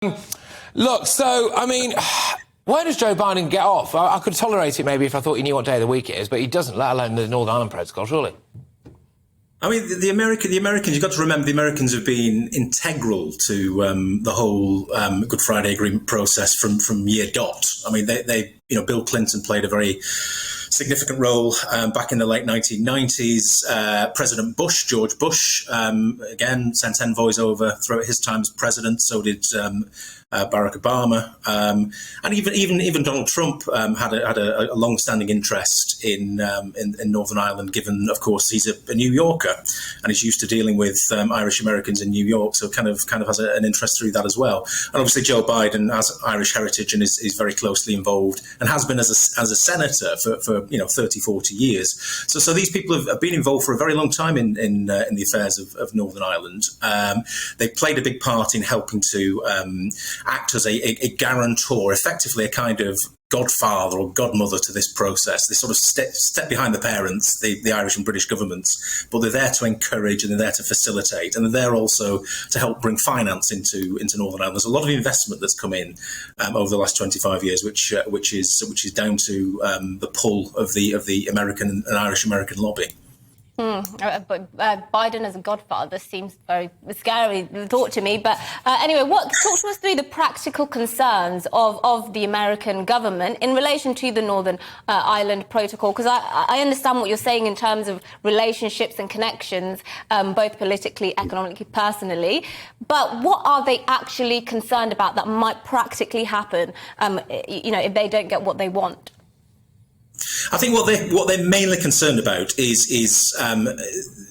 Look, so, I mean, where does Joe Biden get off? I could tolerate it maybe if I thought he knew what day of the week it is, but he doesn't, let alone the Northern Ireland Protocol, surely. I mean, the Americans, you've got to remember, the Americans have been integral to the whole Good Friday Agreement process from year dot. I mean, they Bill Clinton played a very significant role back in the late 1990s. President Bush, George Bush, again, sent envoys over throughout his time as president. So did Barack Obama, and even Donald Trump had a long-standing interest in Northern Ireland. Given, of course, he's a New Yorker and he's used to dealing with Irish Americans in New York, so kind of has an interest through that as well. And obviously, Joe Biden has Irish heritage and is very closely involved and has been as a senator for 30, 40 years. So these people have been involved for a very long time in the affairs of Northern Ireland. They played a big part in helping to act as a guarantor, effectively a kind of godfather or godmother to this process. They sort of step behind the parents, the Irish and British governments, but they're there to encourage and they're there to facilitate, and they're there also to help bring finance into Northern Ireland. There's a lot of investment that's come in over the last 25 years, which is down to the pull of the American and Irish American lobby. But Biden as a godfather seems very scary thought to me. But anyway, talk to us through the practical concerns of the American government in relation to the Northern Ireland Protocol, because I understand what you're saying in terms of relationships and connections, both politically, economically, personally. But what are they actually concerned about that might practically happen, if they don't get what they want? I think what they're mainly concerned about is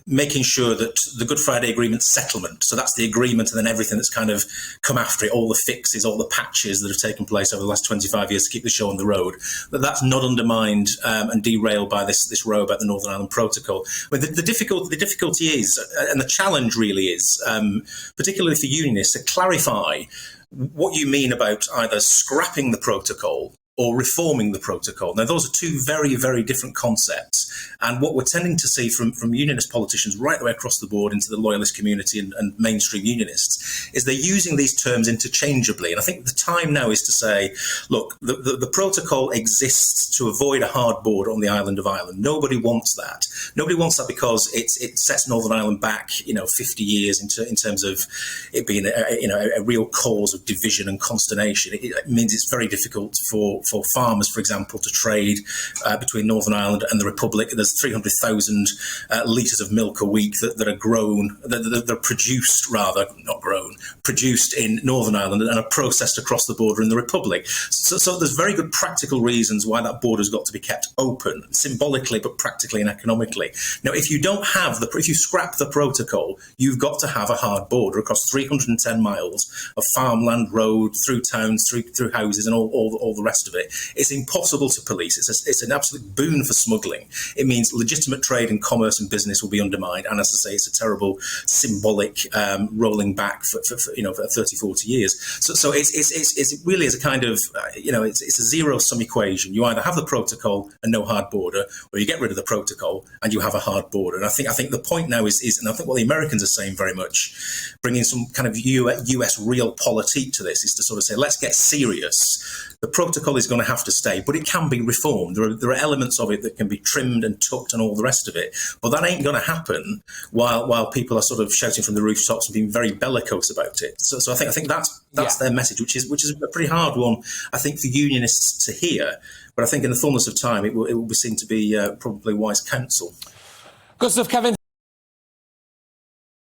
making sure that the Good Friday Agreement settlement, so that's the agreement and then everything that's kind of come after it, all the fixes, all the patches that have taken place over the last 25 years to keep the show on the road, that's not undermined and derailed by this row about the Northern Ireland Protocol. I mean, the difficulty is, and the challenge really is, particularly for unionists, to clarify what you mean about either scrapping the protocol or reforming the protocol. Now, those are two very, very different concepts. And what we're tending to see from unionist politicians right the way across the board into the loyalist community and mainstream unionists is they're using these terms interchangeably. And I think the time now is to say, look, the protocol exists to avoid a hard border on the island of Ireland. Nobody wants that. Nobody wants that because it sets Northern Ireland back, 50 years in terms of it being a real cause of division and consternation. It means it's very difficult for farmers, for example, to trade between Northern Ireland and the Republic. There's 300,000 litres of milk a week that are grown, that are produced in Northern Ireland and are processed across the border in the Republic. So there's very good practical reasons why that border's got to be kept open, symbolically, but practically and economically. Now, if you scrap the protocol, you've got to have a hard border across 310 miles of farmland, road, through towns, through houses and all the rest of it. It's impossible to police. It's an absolute boon for smuggling. It means legitimate trade and commerce and business will be undermined. And as I say, it's a terrible symbolic rolling back for 30, 40 years. So it's really is a kind of, it's a zero-sum equation. You either have the protocol and no hard border, or you get rid of the protocol and you have a hard border. And I think the point now is, and I think what the Americans are saying very much, bringing some kind of US realpolitik to this, is to sort of say, let's get serious. The protocol is going to have to stay, but it can be reformed. There are elements of it that can be trimmed and tucked and all the rest of it. But that ain't going to happen while people are sort of shouting from the rooftops and being very bellicose about it. So I think that's their message, which is a pretty hard one, I think, for unionists to hear. But I think in the fullness of time, it will be seen to be probably wise counsel. Good stuff, Kevin.